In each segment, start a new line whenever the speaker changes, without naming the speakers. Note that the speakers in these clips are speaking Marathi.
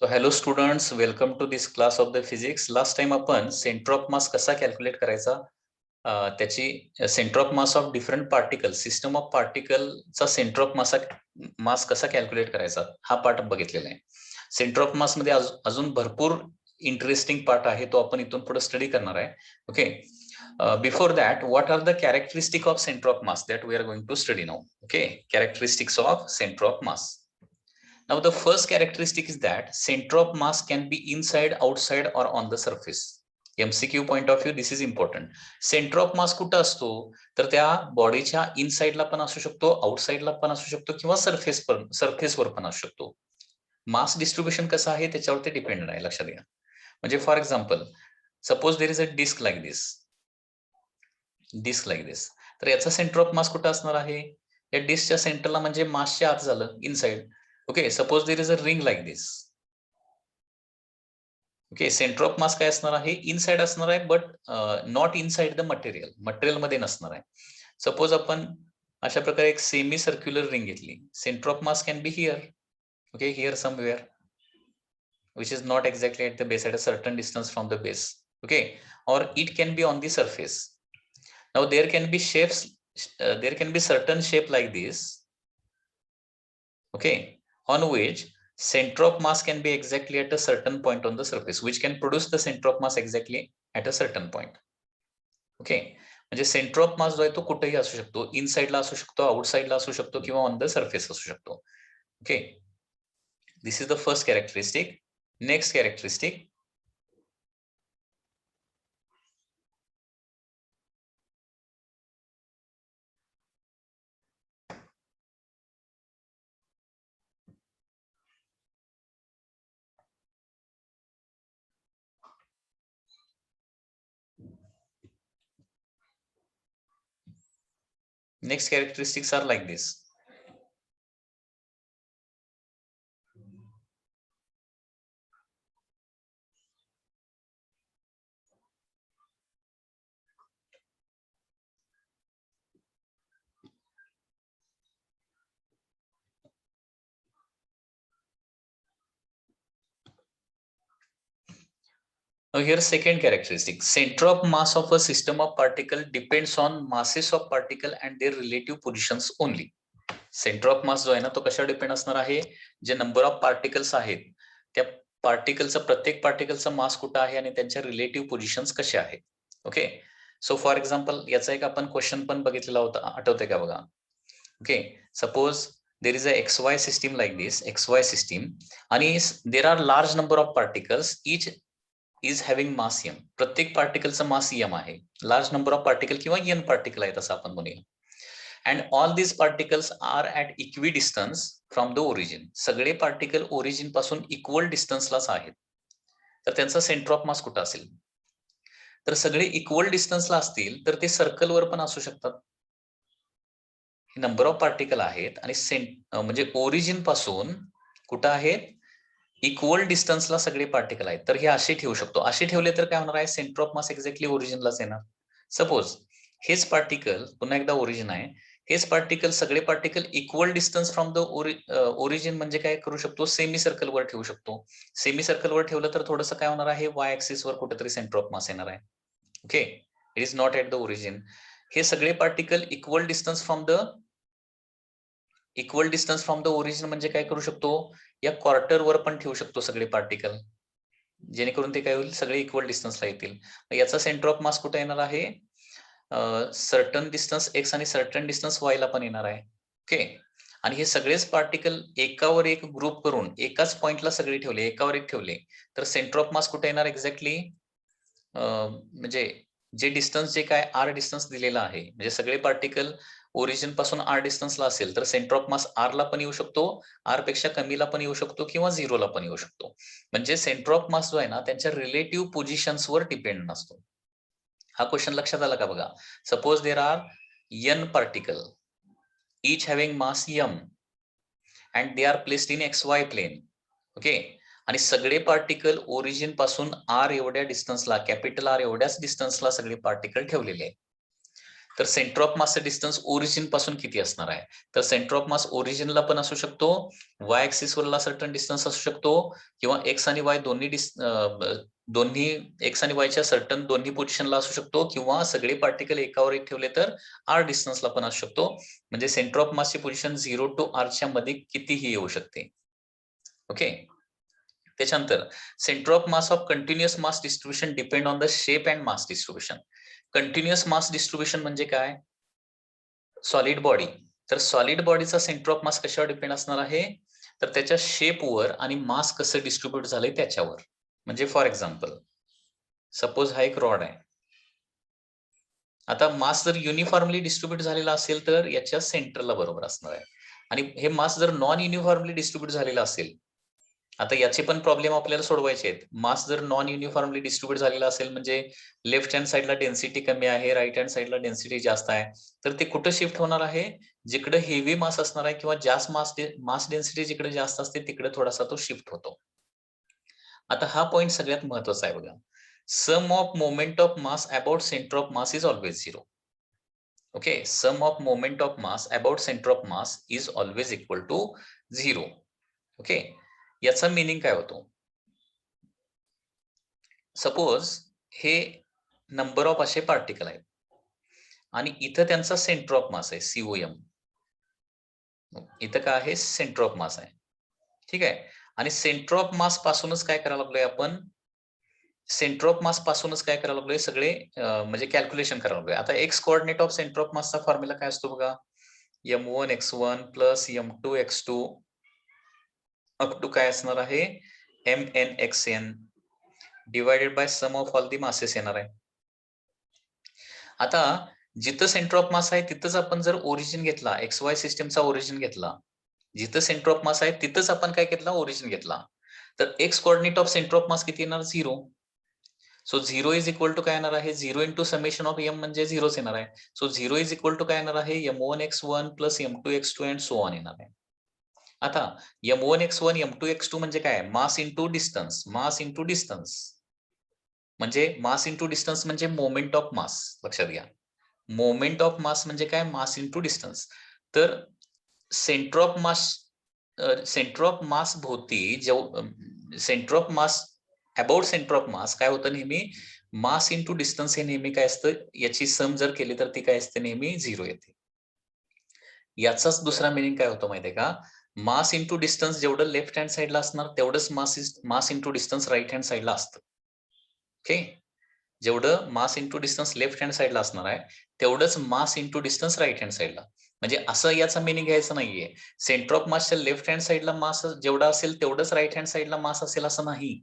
So hello students, welcome to this class of the physics. Last time आपण सेंटर ऑफ मास कसा कॅल्क्युलेट करायचा, त्याची centre of mass of different particle, system of पार्टिकलचा सेंटर ऑफ मास कसा कॅल्क्युलेट करायचा हा पार्ट बघितलेला आहे. सेंटर ऑफ मास मध्ये अजून भरपूर इंटरेस्टिंग पार्ट आहे, तो आपण इथून पुढे स्टडी करणार आहे. Okay, before that what are the characteristic of centre of mass that we are going to study now. Okay, characteristics of centre of mass. Now the first characteristic is that center of mass can be inside, outside or on the surface. MCQ point of view, this is important. Center of mass कुठं असतो तर त्या बॉडीच्या इनसाइडला पण असू शकतो, आउटसाइडला पण असू शकतो किंवा सरफेसवर पण असू शकतो. मास डिस्ट्रीब्युशन कसं आहे त्याच्यावरती डिपेंड आहे, लक्षात घ्या. म्हणजे for example, suppose there is a disc like this, तर याचा सेंटर ऑफ मास कुठं असणार आहे? या डिस्कच्या सेंटरला, म्हणजे मासच्या आत झालं, inside. Okay, suppose there is a ring like this. Okay, center of mass काय असणार आहे? इनसाइड असणार आहे, but not inside the material मध्ये नसणार आहे. सपोज आपण अशा प्रकारे एक सेमी सर्क्युलर रिंग घेतली. Centre of mass can be here, okay, here somewhere, which is not exactly at the base, at a certain distance from the base, okay, or it can be on the surface. Now there can be shapes, there can be certain shape like this, okay, on which center of mass can be exactly at a certain point on the surface, which can produce the center of mass exactly at a certain point. Okay, म्हणजे सेंटर ऑफ मास जो आहे तो कुठेही असू शकतो, इनसाइडला असू शकतो, आउटसाइडला असू शकतो किंवा ऑन द सरफेस असू शकतो. Okay, this is the first characteristic. Next characteristic, next characteristics are like this. Now here second characteristic, center of mass of a system of particle depends on masses of particle and their relative positions only. Centre of मास जो आहे ना तो कशावर डिपेंड असणार आहे? जे नंबर ऑफ पार्टिकल्स आहेत त्या पार्टिकलचं, प्रत्येक पार्टिकलचं मास कुठं आहे आणि त्यांच्या रिलेटिव्ह पोझिशन्स कशा आहेत. ओके, सो फॉर एक्झाम्पल याचा एक आपण क्वेश्चन पण बघितलेला होता, आठवतंय का बघा. Okay, suppose there is a XY system like this, XY system, आणि there are large number of particles, each is having mass m. प्रत्येक पार्टिकलचं मास m आहे. लार्ज नंबर ऑफ पार्टिकल किंवा n पार्टिकल आहेत असं आपण म्हणूया. And all these particles are at equidistance from the origin. सगळे पार्टिकल ओरिजिन पासून इक्वल डिस्टन्सलाच आहेत. तर त्यांचा सेंटर ऑफ मास कुठं असेल? तर सगळे इक्वल डिस्टन्सला असतील तर ते सर्कलवर पण असू शकतात. नंबर ऑफ पार्टिकल आहेत आणि म्हणजे ओरिजिन पासून कुठं आहेत? इक्वल डिस्टन्सला सगळे पार्टिकल आहेत. तर हे असे ठेवू शकतो. असे ठेवले तर काय होणार आहे? सेंटर ऑफ मास एक्झॅक्टली ओरिजिनलाच येणार. सपोज हेच पार्टिकल, पुन्हा एकदा ओरिजिन आहे, हेच पार्टिकल, सगळे particle equal distance from the origin, म्हणजे काय करू शकतो? सेमी सर्कलवर ठेवू शकतो. सेमी सर्कलवर ठेवलं तर थोडंसं काय होणार आहे? वाय ऍक्सिसवर कुठेतरी सेंटर ऑफ मास येणार आहे. Okay, it is not at the origin. हे सगळे particle equal distance from the origin, म्हणजे काय करू शकतो? या क्वार्टरवर पण ठेवू शकतो सगळे पार्टिकल, जेणेकरून ते काय होईल? सगळे इक्वल डिस्टन्सला येतील. याचा सेंटर ऑफ मास कुठे येणार आहे? सर्टन डिस्टन्स एक्स आणि सर्टन डिस्टन्स वाय ला पण येणार आहे. ओके, आणि हे सगळेच पार्टिकल एकावर एक ग्रुप करून एकाच पॉइंटला सगळे ठेवले, एकावर एक ठेवले, तर सेंटर ऑफ मास कुठे येणार एक्झॅक्टली? म्हणजे जे डिस्टन्स, जे काय आर डिस्टन्स दिलेला आहे, म्हणजे सगळे पार्टिकल ओरिजिन पासून आर डिस्टन्सला असेल तर सेंटर ऑफ मास आर ला पण येऊ शकतो, आर पेक्षा कमीला पण येऊ शकतो किंवा झिरोला पण येऊ शकतो. म्हणजे सेंटर ऑफ मास जो आहे ना त्यांच्या रिलेटिव्ह पोझिशन्सवर डिपेंड नसतो. हा क्वेश्चन लक्षात आला का बघा. Suppose there R n particle, each having mass m and they are placed in XY plane. Okay, आणि सगळे पार्टिकल ओरिजिन पासून आर एवढ्या डिस्टन्सला, कॅपिटल आर एवढ्याच डिस्टन्सला सगळे पार्टिकल ठेवलेले आहेत. तर सेंटर ऑफ मासचं डिस्टन्स ओरिजिन पासून किती असणार आहे? तर सेंटर ऑफ मास ओरिजिनला पण असू शकतो, वाय ऍक्सिस वरला सर्टन डिस्टन्स असू शकतो, किंवा एक्स आणि वाय दोन्ही एक्स आणि वायच्या सर्टन दोन्ही पोझिशनला असू शकतो, किंवा सगळे पार्टिकल एकावर एक ठेवले तर आर डिस्टन्सला पण असू शकतो. म्हणजे सेंटर ऑफ मासची पोझिशन 0 to r च्या मध्ये कितीही येऊ शकते. ओके. त्याच्यानंतर centre of mass of continuous mass distribution depend on the shape and mass distribution. Continuous mass distribution म्हणजे काय? Solid body. तर सॉलिड बॉडीचा सेंटर ऑफ मास कशावर डिपेंड असणार आहे? तर त्याच्या शेपवर आणि मास कसं डिस्ट्रीब्युट झालंय त्याच्यावर. म्हणजे फॉर एक्झाम्पल, सपोज हा एक रॉड आहे. आता मास जर युनिफॉर्मली डिस्ट्रीब्युट झालेला असेल तर याच्या सेंटरला बरोबर असणार आहे. आणि हे मास जर नॉन युनिफॉर्मली डिस्ट्रीब्युट झालेला असेल, आता याचे पण प्रॉब्लेम आपल्याला सोडवायचे आहेत. मास जर नॉन युनिफॉर्मली डिस्ट्रीब्युट झालेला असेल म्हणजे लेफ्ट हँड साइडला डेन्सिटी कमी आहे, राईट हँड साइडला डेन्सिटी जास्त आहे, तर ते कुठं शिफ्ट होणार आहे? जिकडे हेवी मास असणार आहे किंवा जास्त मास डेन्सिटी जिकडे जास्त असते तिकडे थोडासा तो शिफ्ट होतो. आता हा पॉइंट सगळ्यात महत्वाचा आहे बघा. Sum of moment of mass about centre of mass is always 0. Okay, sum of moment of mass about centre of mass is always equal to 0. Okay, याचा मिनिंग काय होतो? सपोज हे नंबर ऑफ असे पार्टिकल आहेत आणि इथं त्यांचा सेंटर ऑफ मास आहे COM. इथं काय आहे? सेंटर ऑफ मास आहे. ठीक आहे. आणि सेंटर ऑफ मास पासूनच काय करायला लागलोय आपण? सेंटर ऑफ मास पासूनच काय करायला लागलोय? सगळे म्हणजे कॅल्क्युलेशन करायला लागलोय. आता x coordinate of centre of मासचा फॉर्म्युला काय असतो बघा? m1 x1 plus m2 x2 up to काय असणार आहे? mn xn divided by sum of all the masses येणार आहे. आता जिथं सेंटर ऑफ मास आहे तिथंच आपण जर ओरिजिन घेतला, XY सिस्टमचा ओरिजिन घेतला, जिथं सेंटर ऑफ मास आहे तिथंच आपण काय घेतला? ओरिजिन घेतला. तर x coordinate of centre of mass किती येणार? 0. सो 0 इज इक्वल टू काय येणार आहे? 0 इंटू समेशन ऑफ m म्हणजे 0च येणार आहे. सो 0 इज इक्वल टू काय येणार आहे? m1 x1 plus m2 x2 and so on येणार आहे. आता m1 x1 m2 x2 म्हणजे काय? मास इंटू डिस्टन्स. मास इंटू डिस्टन्स म्हणजे मास इंटू डिस्टन्स म्हणजे मोमेंट ऑफ मास. लक्षात घ्या. मोमेंट ऑफ मास म्हणजे काय? मास इंटू डिस्टन्स. तर सेंटर ऑफ मास भोवती centre of mass about centre of mass काय होतं नेहमी? मास इंटू डिस्टन्स हे नेहमी काय असतं? याची सम जर केली तर ती काय असते? नेहमी 0 येते. याचाच दुसरा मिनिंग काय होतो माहितीये का? मास इंटू डिस्टन्स जेवढं लेफ्ट हँड साइडला असणार तेवढंच mass into distance right hand साइडला असतं. ओके, जेवढं mass into distance left hand साइडला असणार आहे तेवढंच mass into distance right hand साइडला. म्हणजे असं याचा मिनिंग घ्यायचं नाहीये, सेंटर ऑफ मासच्या लेफ्ट हँड साइडला मास जेवढा असेल तेवढंच राईट हँड साइडला मास असेल असं नाही.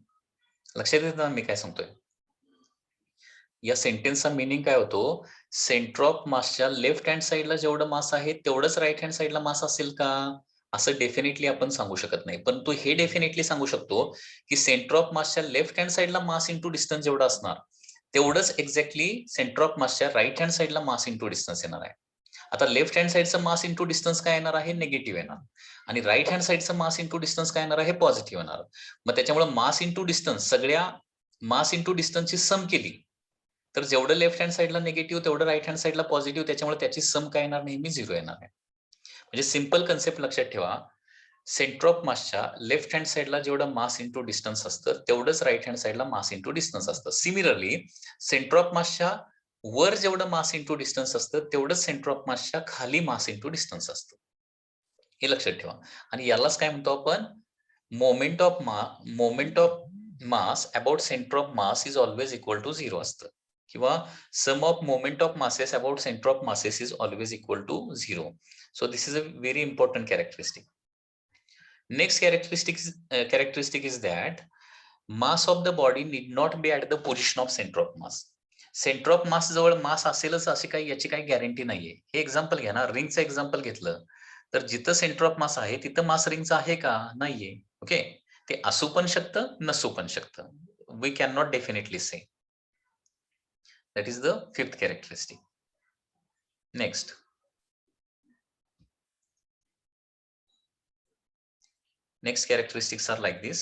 लक्षात येतं ना मी काय सांगतोय? या सेंटेन्सचा मिनिंग काय होतो? सेंटर ऑफ मासच्या लेफ्ट हँड साइडला जेवढं मास आहे तेवढंच राईट हँड साइडला मास असेल का? असं डेफिनेटली आपण सांगू शकत नाही. पण तो हे डेफिनेटली सांगू शकतो की सेंटर ऑफ मासच्या लेफ्ट हँड साइडला मास इंटू डिस्टन्स जेवढं असणार तेवढंच एक्झॅक्टली सेंटर ऑफ मासच्या राईट हँड साइडला मास इंटू डिस्टन्स येणार आहे. आता लेफ्ट हँड साइडचं मास इंटू डिस्टन्स काय येणार आहे? निगेटिव्ह येणार. आणि राईट हँड साइडचं मास इंटू डिस्टन्स काय येणार आहे? पॉझिटिव्ह येणार. मग त्याच्यामुळे मास इंटू डिस्टन्स सगळ्या मास इंटू डिस्टन्सची सम केली तर जेवढं लेफ्ट हँड साइडला निगेटिव्ह तेवढं राईट हँड साइडला पॉझिटिव्ह, त्याच्यामुळे त्याची सम काय येणार? नेहमी 0 येणार आहे. म्हणजे सिंपल कन्सेप्ट लक्षात ठेवा. सेंटर ऑफ मासच्या लेफ्ट हँड साइडला जेवढं मास इंटू डिस्टन्स असतं तेवढंच राईट हँड साइडला मास इंटू डिस्टन्स असतं. सिमिलरली सेंटर ऑफ मासच्या वर जेवढं मास इंटू डिस्टन्स असतं तेवढंच सेंटर ऑफ मासच्या खाली मास इंटू डिस्टन्स असतं. हे लक्षात ठेवा. आणि यालाच काय म्हणतो आपण? Moment of mass about centre of mass is always equal to 0 असतं. किंवा sum of moment of masses about centre of masses is always equal to 0. So this is a very important characteristic. Next characteristic is that mass of the body need not be at the position of center of mass. Centre of मास जवळ मास असेलच अशी काही याची काही गॅरंटी नाहीये. हे एक्झाम्पल घ्या ना, रिंगचं एक्झाम्पल घेतलं तर जिथं सेंटर ऑफ मास आहे तिथं मास रिंगचं आहे का? नाहीये. ओके, ते असू पण शकतं, नसू पण शकतं. We can not definitely say. That is the fifth characteristic. Next, next characteristics are like this.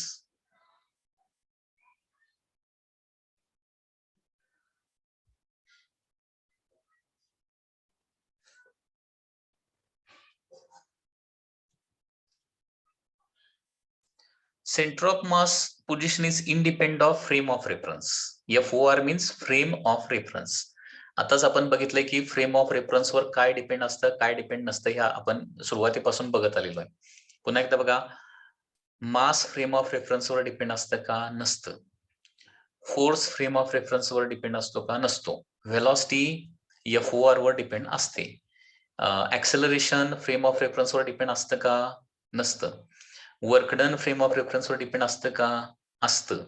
Center of mass position is independent of frame of reference. FOR means frame of reference. आताच आपण बघितलंय की फ्रेम ऑफ रेफरन्स वर काय डिपेंड असतं काय डिपेंड नसतं ह्या आपण सुरुवातीपासून बघत आलेलो आहे. पुन्हा एकदा बघा, मास फ्रेम ऑफ रेफरन्स वर डिपेंड असतं का नसतं. फोर्स फ्रेम ऑफ रेफरन्स वर डिपेंड असतो का नसतो. व्हेलॉसिटी FOR वर डिपेंड असते. ऍक्सेलरेशन फ्रेम ऑफ रेफरन्स वर डिपेंड असतं का नसतं. Work done frame of reference वर डिपेंड असतं का असतं.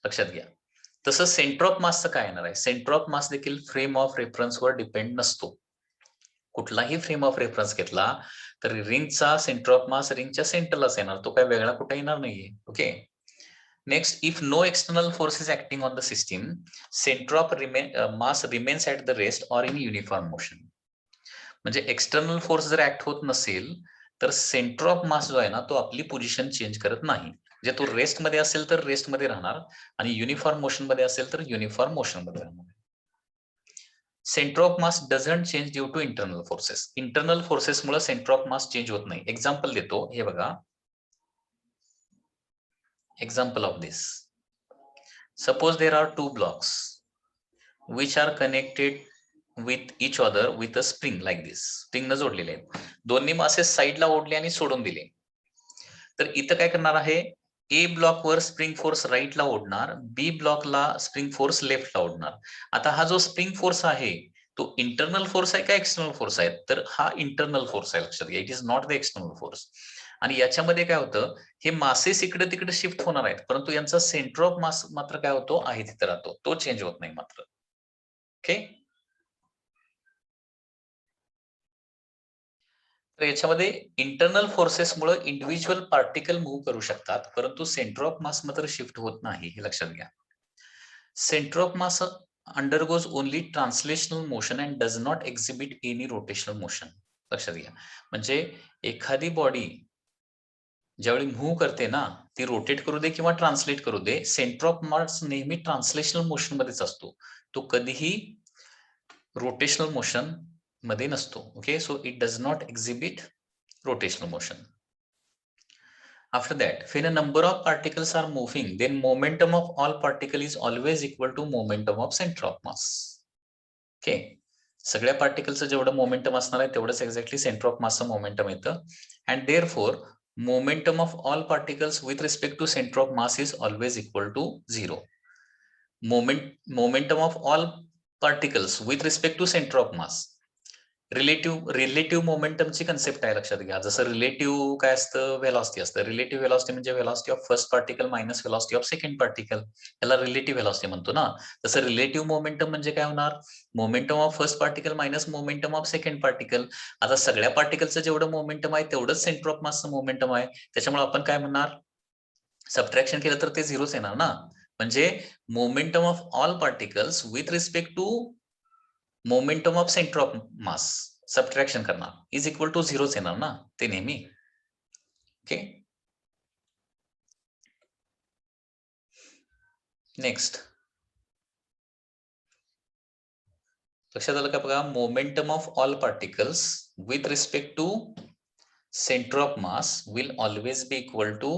लक्षात घ्या. तसं सेंटर ऑफ मासचं काय येणार आहे. सेंटर ऑफ मास देखील फ्रेम ऑफ रेफरन्स वर डिपेंड नसतो. कुठलाही फ्रेम ऑफ रेफरन्स घेतला तर रिंगचा सेंटर ऑफ मास रिंगच्या सेंटरलाच येणार, तो काय वेगळा कुठे येणार नाहीये. Okay. Next, if no external force is acting on the system, centre of mass remains at the rest or in uniform motion. म्हणजे एक्सटर्नल फोर्स जर ऍक्ट होत नसेल तर सेंटर ऑफ मास जो आहे ना तो आपली पोझिशन चेंज करत नाही. म्हणजे तो रेस्ट मध्ये असेल तर रेस्ट मध्ये राहणार आणि युनिफॉर्म मोशन मध्ये असेल तर युनिफॉर्म मोशन मध्ये राहणार. Centre of mass doesn't change due to internal forces. Internal forces मुळे सेंटर ऑफ मास चेंज होत नाही. एक्झाम्पल देतो, हे बघा. Example of this, suppose there are two blocks which are connected with each other with a spring like this. Spring न जोडलेले आहेत. दोन्ही मासे साईडला ओढले आणि सोडून दिले. तर इथं काय करणार आहे, ए ब्लॉक वर स्प्रिंग फोर्स राईटला ओढणार, बी ब्लॉकला स्प्रिंग फोर्स लेफ्टला ओढणार. आता हा जो स्प्रिंग फोर्स आहे तो इंटरनल फोर्स आहे का एक्सटर्नल फोर्स आहे, तर हा इंटरनल फोर्स आहे. लक्षात घ्या, it is not the external force. आणि याच्यामध्ये काय होतं, हे मासेस इकडे तिकडे शिफ्ट होणार आहेत परंतु यांचा सेंटर ऑफ मास मात्र काय होतो आहे तिथे राहतो, तो चेंज होत नाही मात्र. ओके. तर याच्यामध्ये इंटरनल फोर्सेसमुळे इंडिव्हिज्युअल पार्टिकल मूव्ह करू शकतात परंतु सेंटर ऑफ मास मात्र शिफ्ट होत नाही, हे लक्षात घ्या. Centre of mass undergoes only translational motion and does not exhibit any rotational motion. लक्षात घ्या. म्हणजे एखादी बॉडी ज्यावेळी मूव्ह करते ना, ती रोटेट करू दे किंवा ट्रान्सलेट करू दे, सेंटर ऑफ मास नेहमी ट्रान्सलेशनल मोशन मध्येच असतो, तो कधीही रोटेशनल मोशन मध्ये नसतो. Okay, so it does not exhibit rotational motion. After that, when a number of particles are moving, then momentum of all particle is always equal to momentum of center of mass. Okay, सगळ्या पार्टिकलचं जेवढं मोमेंटम असणार आहे तेवढंच एक्झॅक्टली सेंटर ऑफ मासचं मोमेंटम येतं. And therefore momentum of all particles with respect to centre of mass is always equal to 0. Momentum of all particles with respect to centre of mass, relative मोमेंटमची कन्सेप्ट आहे. लक्षात घ्या. जसं रिलेटिव्ह काय असतं, व्हेलॉसिटी असतं. रिलेटिव्ह व्हेलॉसिटी म्हणजे velocity of first particle minus velocity of second particle, याला रिलेटिव्ह व्हेलॉसिटी म्हणतो ना. तसं रिलेटिव्ह मोमेंटम म्हणजे काय होणार, momentum of first particle minus momentum of second particle. आता सगळ्या पार्टिकलचं जेवढं मोमेंटम आहे तेवढंच सेंटर ऑफ मासचं मोमेंटम आहे, त्याच्यामुळे आपण काय म्हणणार, सबट्रॅक्शन केलं तर ते झिरोच येणार ना. म्हणजे momentum of all particles with respect to momentum of centre of mass subtraction करणार इज इक्वल टू 0च येणार ना ते नेहमी. ओके. नेक्स्ट, लक्षात आलं का बघा, momentum of all particles with respect to centre of mass will always be equal to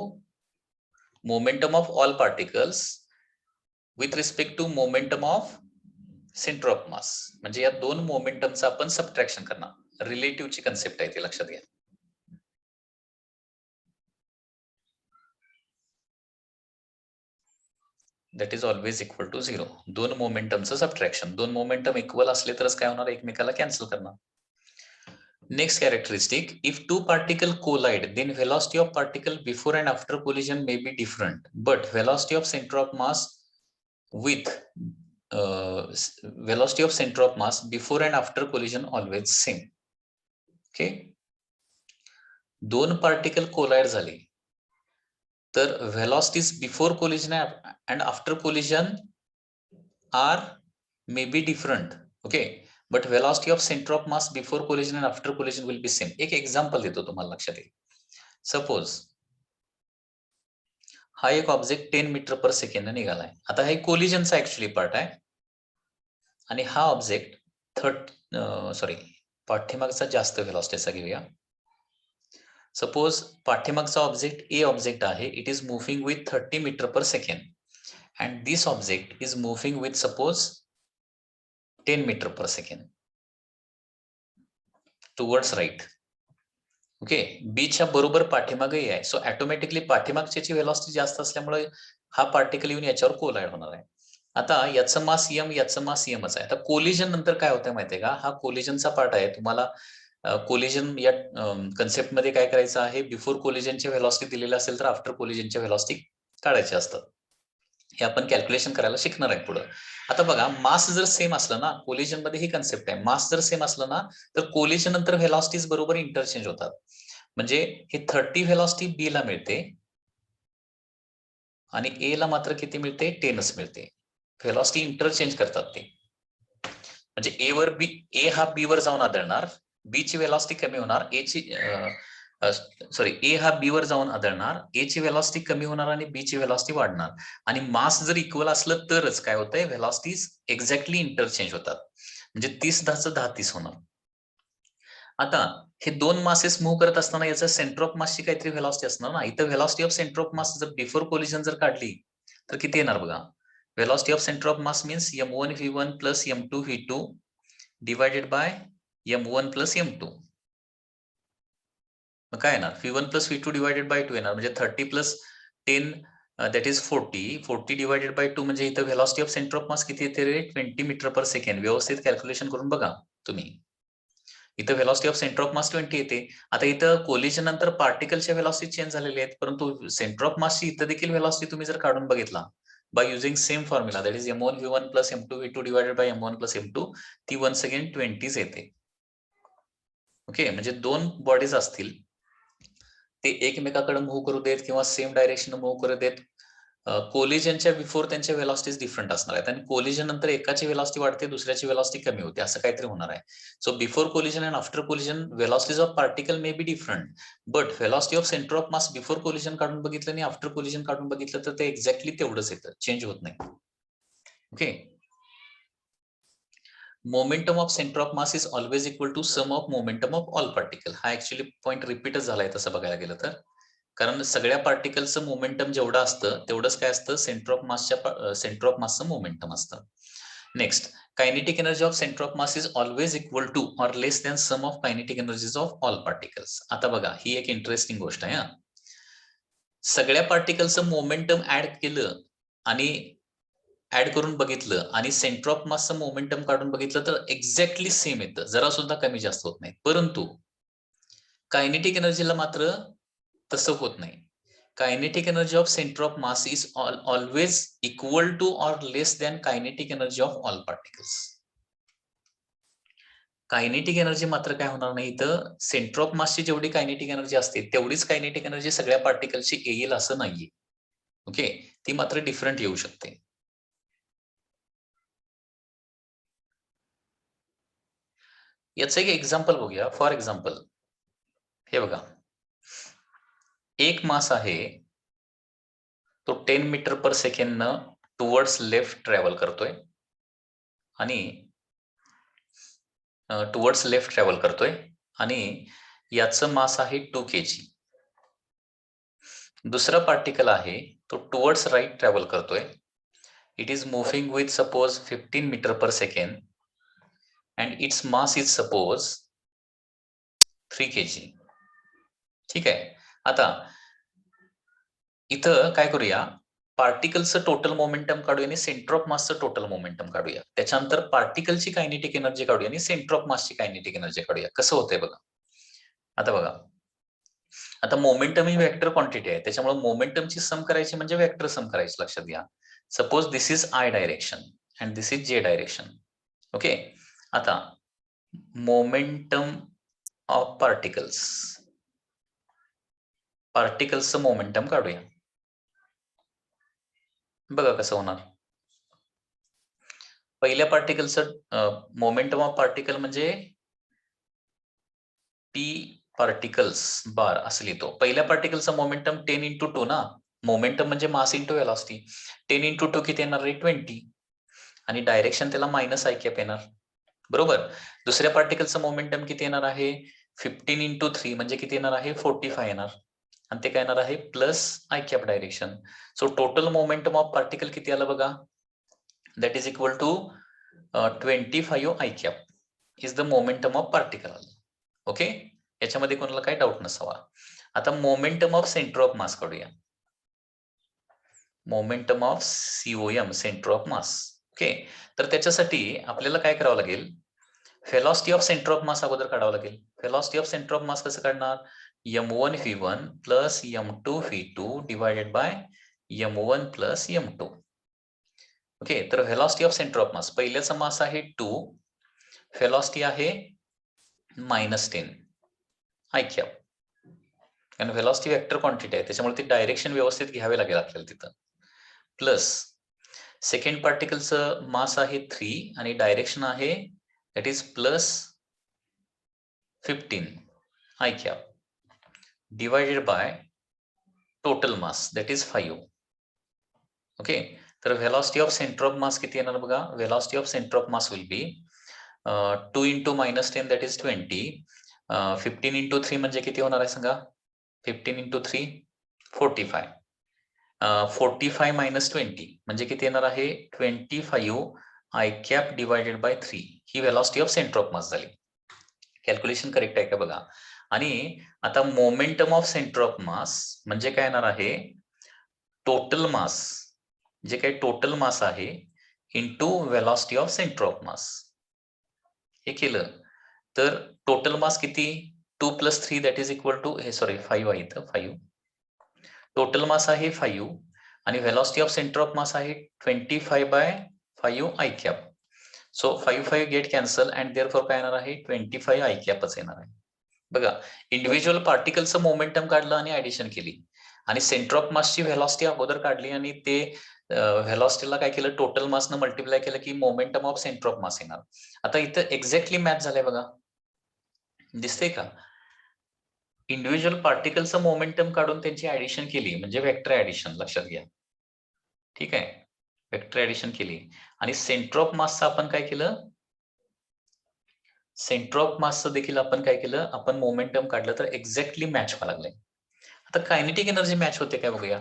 momentum of all particles with respect to momentum of centre of mass. म्हणजे या दोन मोमेंटमचं आपण सबट्रॅक्शन करणार. रिलेटिव्हची कन्सेप्ट आहे, ते लक्षात घ्या. That is always equal to 0. दोन मोमेंटमचं सबट्रॅक्शन, दोन मोमेंटम इक्वल असले तरच काय होणार, एकमेकाला कॅन्सल करणार. Next characteristic, if two particle collide then velocity of particle before and after collision may be different but velocity of centre of mass with velocity of center of mass before and after collision always same. Okay, दोन पार्टिकल कोलाइड झाले तर velocities before collision and after collision are may be different. Okay, but velocity of center of mass before collision and after collision will be same. एक एक्झाम्पल देतो तुम्हाला लक्षात येईल. सपोज हा एक ऑब्जेक्ट 10 मीटर पर सेकंड निघालाय. आता हे कोलिजनचा ऍक्च्युअली पार्ट आहे आणि हा ऑब्जेक्ट पाठीमागचा जास्त व्हेलॉसिटीचा घेऊया. सपोज पाठीमागचा ऑब्जेक्ट ए ऑब्जेक्ट आहे, it is moving with 30 metre per second and this object is moving with suppose 10 metre per second towards right. Okay, बीच्या बरोबर पाठीमागे आहे. सो ऑटोमॅटिकली पाठीमागची व्हेलॉसिटी जास्त असल्यामुळे हा पार्टिकल येऊन याच्यावर कोलाइड होणार आहे. आता याचं मास यम, याचं मास यमच आहे. आता कोलिजन नंतर काय होतं माहितीये का, हा कोलिजनचा पार्ट आहे. तुम्हाला कोलिजन या कन्सेप्टमध्ये काय करायचं आहे, बिफोर कोलिजनच्या व्हेलॉसिटी दिलेल्या असेल तर आफ्टर कोलिजनच्या व्हेलॉसिटी काढायच्या असतात. हे आपण कॅल्क्युलेशन करायला शिकणार आहे पुढं. आता बघा, मास जर सेम असलं ना, कोलिजन मध्ये ही कन्सेप्ट आहे, मास जर सेम असलं ना तर कोलिजन नंतर व्हेलॉसिटीज बरोबर इंटरचेंज होतात. म्हणजे हे 30 व्हेलॉसिटी बी ला मिळते आणि ए ला मात्र किती मिळते, 10च मिळते. व्हेलॉसिटी इंटरचेंज करतात ते. म्हणजे ए वर बी, ए हा बी वर जाऊन आदळणार, बी ची व्हेलॉसिटी कमी होणार, ए हा बी वर जाऊन आदळणार, ए ची व्हेलॉसिटी कमी होणार आणि बी ची व्हेलॉसिटी वाढणार. आणि मास जर इक्वल असलं तरच काय होतंय, व्हेलॉसिटीज एक्झॅक्टली इंटरचेंज होतात. म्हणजे 30-10-30 होणार. आता हे दोन मासेस मूव्ह करत असताना याचं सेंटर ऑफ मासची काहीतरी व्हेलॉसिटी असणार ना. इथं व्हेलॉसिटी ऑफ सेंटर ऑफ मास जर बिफोर कोलिजन जर काढली तर किती येणार बघा. Velocity of centre of mass means m1 v1 plus m2 v2 divided by m1 plus m2. मग काय येणार, v1 plus v2 divided bye 2 येणार. म्हणजे 30 plus 10 that is 40 divided by 2. म्हणजे इथं velocity of centre of mass किती येते रे, 20 मीटर पर सेकंड. व्यवस्थित कॅल्क्युलेशन करून बघा तुम्ही. इथं व्हेलॉसिटी ऑफ सेंटर ऑफ मास 20 येते. आता इथं कोलिजन नंतर पार्टिकलच्या व्हेलॉसिटी चेंज झालेल्या आहेत, परंतु सेंटर ऑफ मासची इथं देखील व्हेलॉसिटी तुम्ही जर काढून बघितला by using same formula, that is m1 v1 plus m2 v2 divided by m1 plus m2, ती वन्स अगेन 20 येते. ओके, म्हणजे दोन बॉडीज असतील, ते एकमेकाकडे मूव्ह करू देत किंवा सेम डायरेक्शन मूव्ह करू देत, कोलिजनच्या बिफोर त्यांच्या व्हेलॉसिटीज डिफरंट असणार आहेत आणि कोलिजन नंतर एकाची व्हेलॉसिटी वाढते, दुसऱ्याची व्हेलॉसिटी कमी होते, असं काहीतरी होणार आहे. So before collision and after collision velocities of particle may be different, but velocity of centre of mass before collision काढून बघितलं आणि आफ्टर कोलिजन काढून बघितलं तर ते एक्झॅक्टली तेवढंच येतं, चेंज होत नाही. Okay, momentum of centre of mass is always equal to sum of momentum of all particle. हा ऍक्च्युअली पॉईंट रिपीटच झालाय तसं बघायला गेलं तर, कारण सगळ्या पार्टिकलचं मोमेंटम जेवढं असतं तेवढंच काय असतं, सेंटर ऑफ मासचं मोमेंटम असतं. Next, kinetic energy of centre of mass is always equal to or less than sum of kinetic energies of all particles. आता बघा, ही एक इंटरेस्टिंग गोष्ट आहे. सगळ्या पार्टिकलचं मोमेंटम ऍड केलं आणि ऍड करून बघितलं आणि सेंटर ऑफ मासचं मोमेंटम काढून बघितलं तर एक्झॅक्टली सेम येतं, जरा सुद्धा कमी जास्त होत नाही. परंतु कायनेटिक एनर्जीला मात्र तसं होत नाही. Kinetic energy of centre of mass is always equal to or less than kinetic energy of all particles. Kinetic energy मात्र काय होणार नाही, इथं सेंटर ऑफ मासची जेवढी कायनेटिक एनर्जी असते तेवढीच कायनेटिक एनर्जी सगळ्या पार्टिकलची येईल असं नाहीये. ओके, ती मात्र डिफरंट येऊ शकते. याचं एक एक्झाम्पल बघूया. फॉर एक्झाम्पल, हे बघा, एक मास आहे, तो 10 मीटर पर सेकंड न टुवर्ड्स लेफ्ट ट्रॅव्हल करतोय आणि याचं मास आहे 2 kg. दुसरा पार्टिकल आहे, तो टुवर्ड्स राईट ट्रॅव्हल करतोय. It is moving with suppose 15 metre per second and its mass is suppose 3 kg. ठीक आहे. आता इथं काय करूया, पार्टिकलचं टोटल मोमेंटम काढूया आणि सेंटर ऑफ मासचं टोटल मोमेंटम काढूया. त्याच्यानंतर पार्टिकलची कायनेटिक एनर्जी काढूया आणि सेंटर ऑफ मासची कायनेटिक एनर्जी काढूया. कसं होतंय बघा. आता बघा, आता मोमेंटम ही वेक्टर क्वांटिटी आहे, त्याच्यामुळे मोमेंटमची सम करायची म्हणजे वेक्टर सम करायची. लक्षात घ्या, suppose this is I direction and this is जे डायरेक्शन. ओके, आता मोमेंटम ऑफ पार्टिकल्सचं मोमेंटम काढूया. बघा कसं होणार. पहिल्या पार्टिकलचं मोमेंटम ऑफ पार्टिकल म्हणजे पी पार्टिकल्स बार असं लिहितो. पहिल्या पार्टिकलचा मोमेंटम 10 × 2 ना. मोमेंटम म्हणजे मास इंटू व्हेलॉसिटी. 10 × 2 किती येणार रे, 20. आणि डायरेक्शन त्याला मायनस आय कॅप येणार, बरोबर. दुसऱ्या पार्टिकलचं मोमेंटम किती येणार आहे, 15 into 3 म्हणजे किती येणार आहे 45 येणार आणि ते काय येणार आहे plus i cap direction. So total momentum of particle किती आलं बघा, that is equal to 25 i cap is the momentum of particle. Okay, याच्यामध्ये कोणाला काही डाऊट नसावा. आता momentum of centre of mass काढूया. Momentum of COM, centre of mass. Okay, तर त्याच्यासाठी आपल्याला काय करावं लागेल, velocity of centre of mass अगोदर काढावं लागेल. Velocity of centre of mass कसं काढणार, m1 v1 plus m2 v2 divided by m1 plus m2. Okay, तर velocity of centre of mass, पहिल्याचा मास आहे 2, व्हेलॉसिटी आहे -10 आय कॅप, कारण व्हेलॉसिटी वेक्टर क्वांटिटी आहे त्याच्यामुळे ती डायरेक्शन व्यवस्थित घ्यावे लागेल आपल्याला तिथं. प्लस सेकंड पार्टिकलचं मास आहे 3 आणि डायरेक्शन आहे that is plus 15 i cap divided by total mass that is 5. Okay, तर velocity of centre of mass किती येणार बघा, velocity of centre of mass will be 2 into -10 that is 20. 15 into 3 म्हणजे किती होणार आहे सांगा, 15 into 3 45. 45 minus 20 म्हणजे किती येणार आहे 25 i cap divided bye 3. He velocity of centre of मास झाली. कॅल्क्युलेशन करेक्ट आहे का बघा. आणि आता momentum of centre of mass म्हणजे काय येणार आहे, टोटल मास, जे काही टोटल मास आहे into velocity of centre of mass. हे केलं तर टोटल मास किती, 2 + 3 दॅट इज इक्वल टू, हे सॉरी 5 आहे इथं, 5. टोटल मास आहे 5 आणि व्हेलॉसिटी ऑफ सेंटर ऑफ मास आहे 25/5 i cap. So 5 get cancel and therefore काय येणार आहे 25 आय कॅपच येणार आहे. बघा, इंडिव्हिज्युअल पार्टिकलचं मोमेंटम काढलं आणि ऍडिशन केली आणि सेंटर ऑफ मासची व्हेलॉसिटी अगोदर काढली आणि ते व्हेलॉसिटीला काय केलं, टोटल मासनं मल्टिप्लाय केलं की मोमेंटम ऑफ सेंटर ऑफ मास येणार. आता इथं एक्झॅक्टली मॅच झालंय बघा, दिसते का, इंडिव्हिज्युअल पार्टिकलचं मोमेंटम काढून त्यांची ऍडिशन केली म्हणजे वेक्टर ऍडिशन, लक्षात घ्या. ठीक आहे, वेक्टर ऍडिशन केली आणि सेंटर ऑफ मासचं आपण काय केलं, सेंटर ऑफ मासचं देखील आपण काय केलं, आपण मोमेंटम काढलं तर एक्झॅक्टली मॅच व्हायला लागलंय. आता कायनेटिक एनर्जी मॅच होते काय बघूया.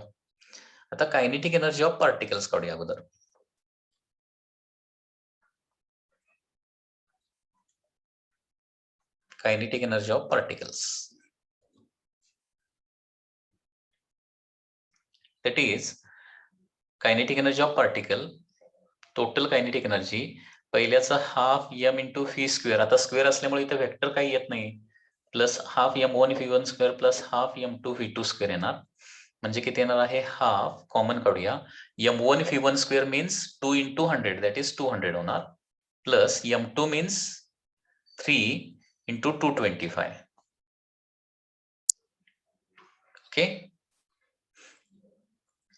आता कायनेटिक एनर्जी ऑफ पार्टिकल्स काढूया अगोदर. Kinetic energy of particles that is kinetic energy of particle, total kinetic energy, पहिल्याचा half m into V square, आता स्क्वेअर असल्यामुळे इथे वेक्टर काही येत नाही, plus half m1 v1 square plus half m2 v2 square येणार म्हणजे किती येणार आहे, हाफ कॉमन काढूया, m1 v1 square means 2 into 100 that is 200 होणार, plus m2 means 3 into 225. Okay,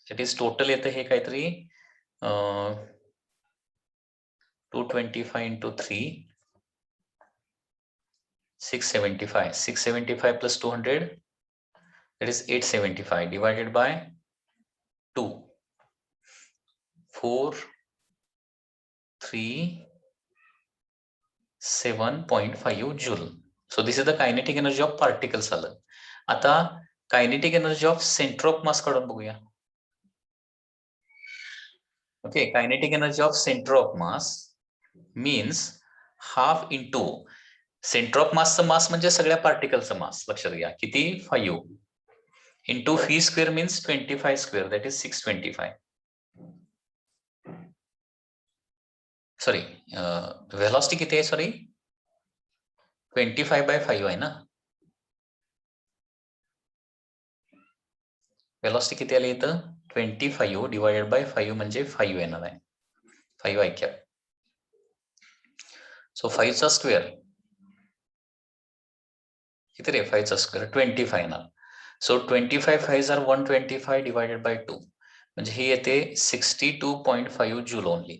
that is total येतं हे काहीतरी 225 into 3 675. 675 plus 200 that is 875 divided by 2 437.5 joule. So this is the kinetic energy of particles आलं. आता kinetic energy of center of mass काढून बघूया. Okay, kinetic energy of center of mass means half into centre of मासचं मास म्हणजे सगळ्या पार्टिकलचं मास, लक्षात घ्या किती 5 into V square means 25 square that is 625. Sorry, velocity किती आहे, सॉरी 25/5 आहे ना, व्हेलॉसिटी किती आली इथं 25 डिवायडेड बाय 5 म्हणजे 5 येणार आहे, 5 आय कॅप. सो 5 चा स्क्वेअर किती रे, 5 चा स्क्वेअर 25 येणार. सो 25 5 आर 125 डिवायडेड बाय 2 म्हणजे हे येते 62.5 जूल ओनली.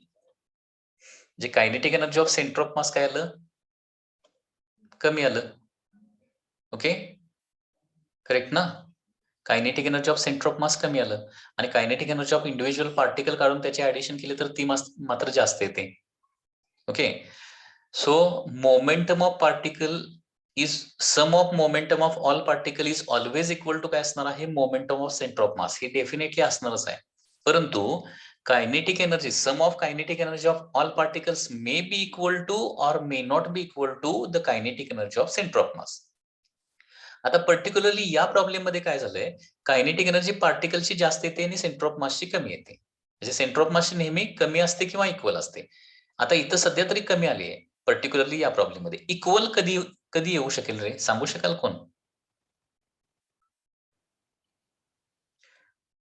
जे kinetic energy of centre of mass काय आलं, कमी आलं. ओके, करेक्ट ना, kinetic energy of centre of mass कमी आलं आणि kinetic energy of individual particle काढून त्याचे ऍडिशन केले तर ती मात्र जास्त येते. Okay, so momentum of particle is sum of momentum of all particle is always equal to काय असणार आहे, momentum of centre of mass. हे डेफिनेटली असणारच आहे. परंतु kinetic energy, sum of kinetic energy of all particles may be equal to or may not be equal to the kinetic energy of centre of mass. आता पर्टिक्युलरली या प्रॉब्लेम मध्ये काय झालंय, कायनेटिक एनर्जी पार्टिकलची जास्त येते आणि सेंटर ऑफ मासची कमी येते. म्हणजे सेंटर ऑफ मासची नेहमी कमी असते किंवा इक्वल असते. आता इथं सध्या तरी कमी आली आहे, पर्टिक्युलरली या प्रॉब्लेम मध्ये. इक्वल कधी कधी येऊ शकेल रे, सांगू शकाल कोण?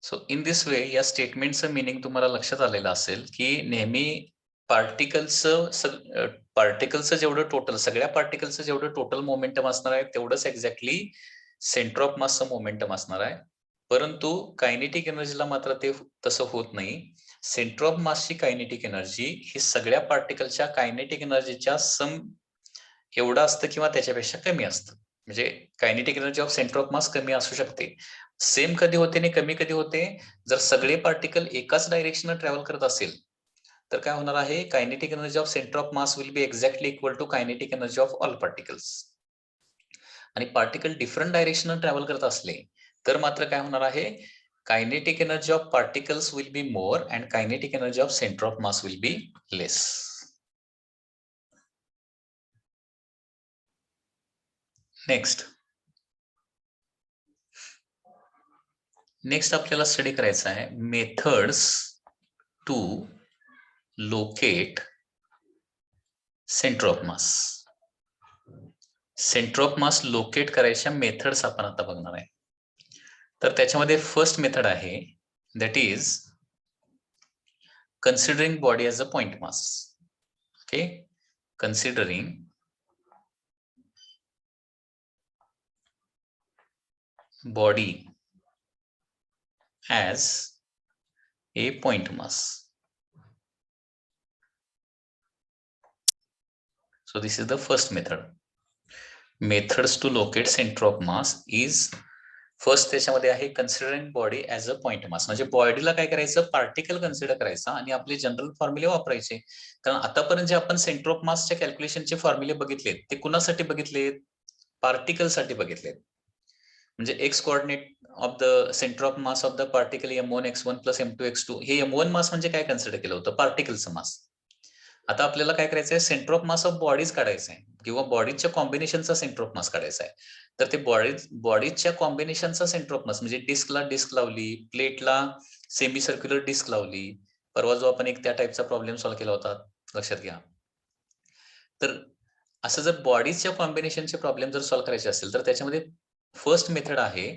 सो इन दिस वे या स्टेटमेंटचं मिनिंग तुम्हाला लक्षात आलेलं असेल की नेहमी पार्टिकलचं जेवढं टोटल, सगळ्या पार्टिकलचं जेवढं टोटल मोमेंटम असणार आहे तेवढंच एक्झॅक्टली सेंटर ऑफ मासचं मोमेंटम असणार आहे. परंतु कायनेटिक एनर्जीला मात्र ते तसं होत नाही. सेंटर ऑफ मासची कायनेटिक एनर्जी ही सगळ्या पार्टिकलच्या कायनेटिक एनर्जीच्या सम एवढं असतं किंवा त्याच्यापेक्षा कमी असतं. म्हणजे kinetic energy of centre of mass कमी असू शकते. सेम कधी होते आणि कमी कधी होते, जर सगळे पार्टिकल एकाच डायरेक्शन ट्रॅव्हल करत असेल तर काय होणार आहे, kinetic energy of centre of mass will be exactly equal to kinetic energy of all particles. आणि पार्टिकल डिफरंट डायरेक्शन ट्रॅव्हल करत असले तर मात्र काय होणार आहे, kinetic energy of particles will be more and kinetic energy of centre of mass will be less. Next आपल्याला स्टडी करायचा आहे methods to locate centre of mass. Centre of mass locate करायच्या मेथड्स आपण आता बघणार आहे. तर त्याच्यामध्ये फर्स्ट मेथड आहे that is considering body as a point mass. Okay, considering body as a point mass. So this is the first method. Methods to locate center of mass is first त्याच्यामध्ये आहे considering body as a point mass. म्हणजे बॉडीला काय करायचं, पार्टिकल कन्सिडर करायचा आणि आपले जनरल फॉर्म्युले वापरायचे. कारण आतापर्यंत जे आपण सेंटर ऑफ मासच्या कॅल्क्युलेशनचे फॉर्म्युले बघितलेत ते कुणासाठी बघितलेत, पार्टिकलसाठी बघितलेत. म्हणजे x coordinate of the centre of mass of the particle m1 x1 plus m2 x2, हे m1 मास म्हणजे काय कन्सिडर केलं होतं, पार्टिकलचं मास. आता आपल्याला काय करायचंय, centre of mass of bodies काढायचं आहे किंवा बॉडीच्या कॉम्बिनेशनचा सेंटर ऑफ मास काढायचा आहे. तर ते बॉडीजच्या कॉम्बिनेशनचा सेंटर ऑफ मास म्हणजे डिस्कला डिस्क लावली, प्लेटला सेमी सर्क्युलर डिस्क लावली. परवा जो आपण एक त्या टाईपचा प्रॉब्लेम सॉल्व्ह केला होता, लक्षात घ्या. तर असं जर बॉडीजच्या कॉम्बिनेशनचे प्रॉब्लेम जर सॉल्व्ह करायचे असेल तर त्याच्यामध्ये फर्स्ट मेथड आहे,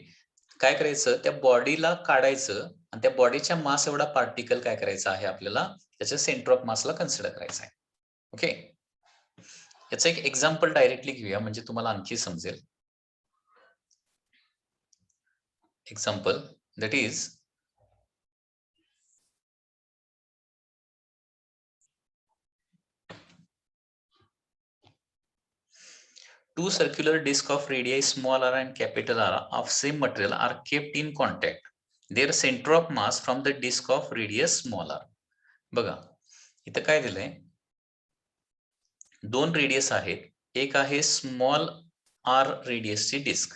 काय करायचं, त्या बॉडीला काढायचं आणि त्या बॉडीच्या मास एवढा पार्टिकल काय करायचं आहे आपल्याला, त्याच्या सेंटर ऑफ मासला कन्सिडर करायचं आहे. ओके, याचं एक एक्झाम्पल डायरेक्टली घेऊया म्हणजे तुम्हाला आणखी समजेल. Example that is two circular discs of radii small r and capital R of same material are kept in contact. Their center of mass from the disc of radius small r. बघा इथं काय दिलंय, दोन रेडियस आहेत, एक आहे स्मॉल आर रेडियसची डिस्क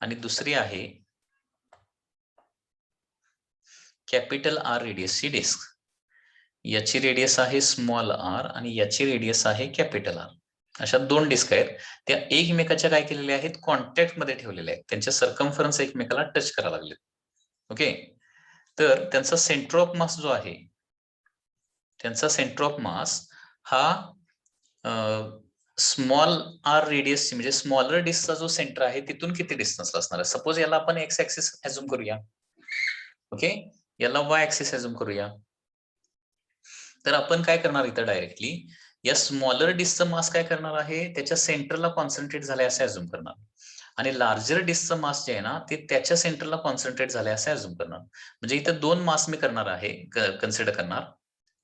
आणि दुसरी आहे कॅपिटल आर रेडियसची डिस्क. याची रेडियस आहे स्मॉल आर आणि याची रेडियस आहे कॅपिटल आर. अशा दोन डिस्क आहेत, त्या एकमेकाच्या काय केलेल्या आहेत, कॉन्टॅक्ट मध्ये ठेवलेल्या आहेत, त्यांच्या सर्कम्फरन्स एकमेकाला टच करायला लागले. ओके, तर त्यांचा सेंटर ऑफ मास जो आहे, त्यांचा सेंटर ऑफ मास हा स्मॉल आर रेडियस म्हणजे स्मॉलर डिस्कचा जो सेंटर आहे तिथून किती डिस्टन्स असणार आहे. सपोज याला आपण एक्स ऍक्सिस अझ्युम करूया. ओके, याला वाय ऍक्सिस अझ्युम करूया. तर आपण काय करणार इथं डायरेक्टली या स्मॉलर डिस्कचं मास काय करणार आहे, त्याच्या सेंटरला कॉन्सन्ट्रेट झालंय असे अझ्युम करणार आणि लार्जर डिस्कचं मास जे आहे ना ते त्याच्या सेंटरला कॉन्सन्ट्रेट झालंय असे अझ्युम करणार. म्हणजे इथं दोन मास मी करणार आहे, कन्सिडर करणार.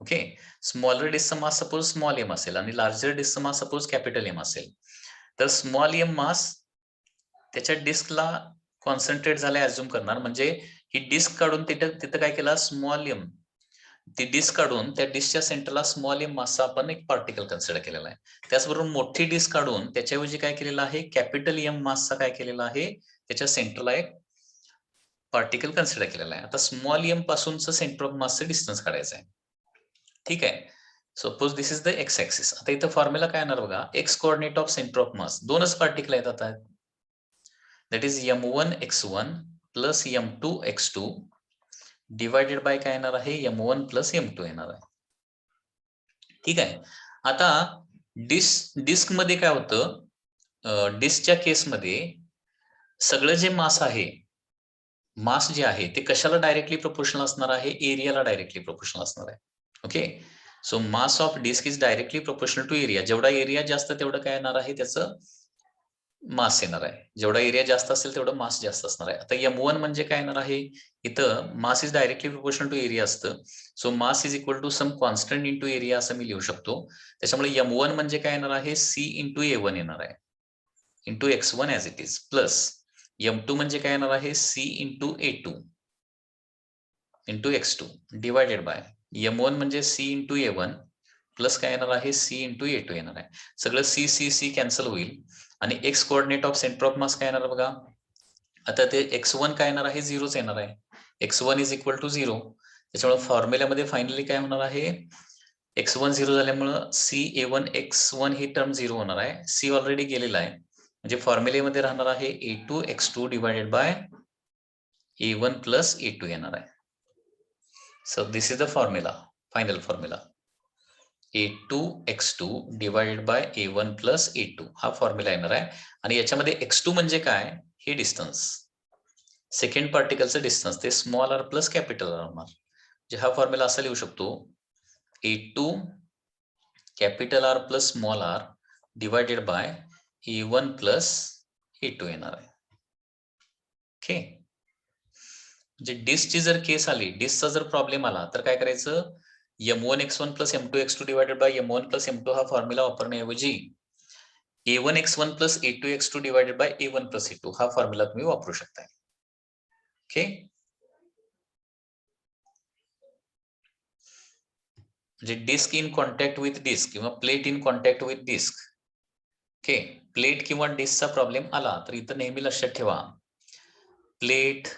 ओके, स्मॉलर डिस्कचा मास सपोज स्मॉल एम असेल आणि लार्जर डिस्कचा मास सपोज कॅपिटल एम असेल. तर स्मॉल एम मास त्याच्या डिस्कला कॉन्सन्ट्रेट झालाय अझ्युम करणार. म्हणजे ही डिस्क काढून तिथं काय केला, स्मॉल एम ती डिस्क काढून त्या डिस्कच्या सेंटरला स्मॉल एम मासचा आपण एक पार्टिकल कन्सिडर केलेला आहे. त्याचबरोबर मोठी डिस्क काढून त्याच्याऐवजी काय केलेलं आहे, कॅपिटल एम मासचा काय केलेला आहे, त्याच्या सेंटरला एक पार्टिकल कन्सिडर केलेला आहे. आता स्मॉल एम पासूनचं सेंटर ऑफ मासचं डिस्टन्स काढायचं आहे. ठीक आहे. Suppose this is the X axis. आता इथं फॉर्म्युला काय येणार बघा, X coordinate of centre of mass, दोनच पार्टिकल आहेत आता, that is m1 x1 plus m2 x2 divided by काय येणार आहे, m1 प्लस m2 येणार आहे. ठीक आहे. आता डिस्क मध्ये काय होतं, डिस्कच्या केसमध्ये सगळं जे मास आहे, मास जे आहे ते कशाला डायरेक्टली प्रोपोर्शनल असणार आहे, एरियाला डायरेक्टली प्रोपोर्शनल असणार आहे. Okay, so mass of disc is directly proportional to area. जेवढा एरिया जास्त तेवढं काय येणार आहे, त्याचं मास येणार आहे. जेवढा एरिया जास्त असेल तेवढं मास जास्त असणार आहे. आता m1 म्हणजे काय येणार आहे, इथं mass is directly proportional to area असतं. So mass is equal to some constant into area असं मी लिहू शकतो. त्याच्यामुळे m1 म्हणजे काय येणार आहे, c इंटू a1 येणार आहे, into x1 as it is, plus m2 म्हणजे काय येणार आहे, c into a2 into x2 divided by m1 म्हणजे c इंटू a1 प्लस काय येणार आहे, c इंटू a2 येणार आहे. सगळं c कॅन्सल होईल आणि x coordinate of centre of mass काय येणार बघा, आता ते x1 काय येणार आहे, 0च येणार आहे. x1 is equal to 0. त्याच्यामुळे फॉर्म्युल्यामध्ये फायनली काय होणार आहे, x1 0 झाल्यामुळं c(a1 x1 ही टर्म 0 होणार आहे. c ऑलरेडी गेलेला आहे, म्हणजे फॉर्म्युलेमध्ये राहणार आहे a2 x2 divided by a1 प्लस a2 येणार आहे. So this is the formula, final formula a2 x2 divided by a1 प्लस a2 हा फॉर्म्युला येणार आहे. आणि याच्यामध्ये x2 म्हणजे काय, हे डिस्टन्स, सेकंड पार्टिकलचं डिस्टन्स, ते small r plus capital R होणार. जे हा फॉर्म्युला असा लिहू शकतो, a2 capital R plus small r divided by a1 प्लस a2 येणार आहे. ओके, म्हणजे डिस्कची जर केस आली, डिस्कचा जर प्रॉब्लेम आला तर काय करायचं, m1 x1 plus m2 x2 divided by m1 plus m2 हा फॉर्म्युला वापरण्याऐवजी a1 x1 plus a2 x2 divided by a1 प्लस a2 हा फॉर्म्युला तुम्ही वापरू शकता. ओके, म्हणजे disc in contact with disc किंवा plate in contact with disc. Okay, plate किंवा डिस्कचा प्रॉब्लेम आला तर इथं नेहमी लक्षात ठेवा, प्लेट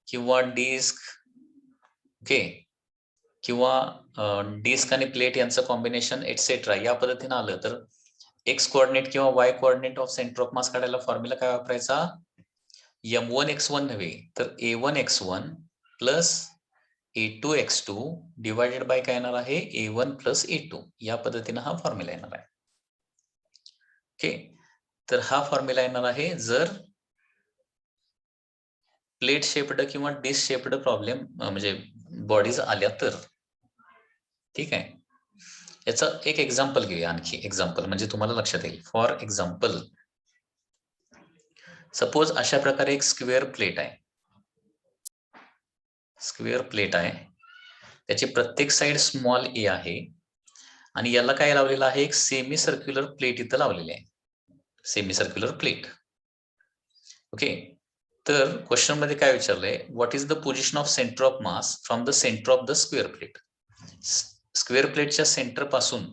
किंवा डिस्क, ओके, किंवा डिस्क आणि प्लेट यांचं कॉम्बिनेशन एटसेट्रा या पद्धतीने आलं तर एक्स कोऑर्डिनेट किंवा Y coordinate of centre of मास काढायला फॉर्म्युला काय वापरायचा, m1 x1 नव्हे तर a1 x1 plus a2 x2 divided by काय येणार आहे, a1 प्लस a2 या पद्धतीने हा फॉर्म्युला येणार आहे. ओके, तर हा फॉर्म्युला येणार आहे जर प्लेट शेप्ड किंवा डिस्क शेप्ड प्रॉब्लेम म्हणजे बॉडीज आल्या तर. ठीक आहे, याचं एक एक्झाम्पल घेऊया, आणखी एक्झाम्पल म्हणजे तुम्हाला लक्षात येईल. फॉर एक्झाम्पल, सपोज अशा प्रकारे एक स्क्वेअर प्लेट आहे, स्क्वेअर प्लेट आहे, त्याची प्रत्येक साइड स्मॉल ए आहे आणि याला काय लावलेलं आहे, एक सेमी सर्क्युलर प्लेट इथं लावलेली आहे, सेमी सर्क्युलर प्लेट. ओके, तर क्वेश्चन मध्ये काय विचारलंय, what is the position of centre of mass from the centre of the square plate. Square प्लेटच्या सेंटर पासून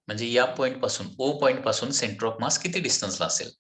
म्हणजे या पॉइंट पासून, ओ पॉइंट पासून सेंटर ऑफ मास किती डिस्टन्सला असेल.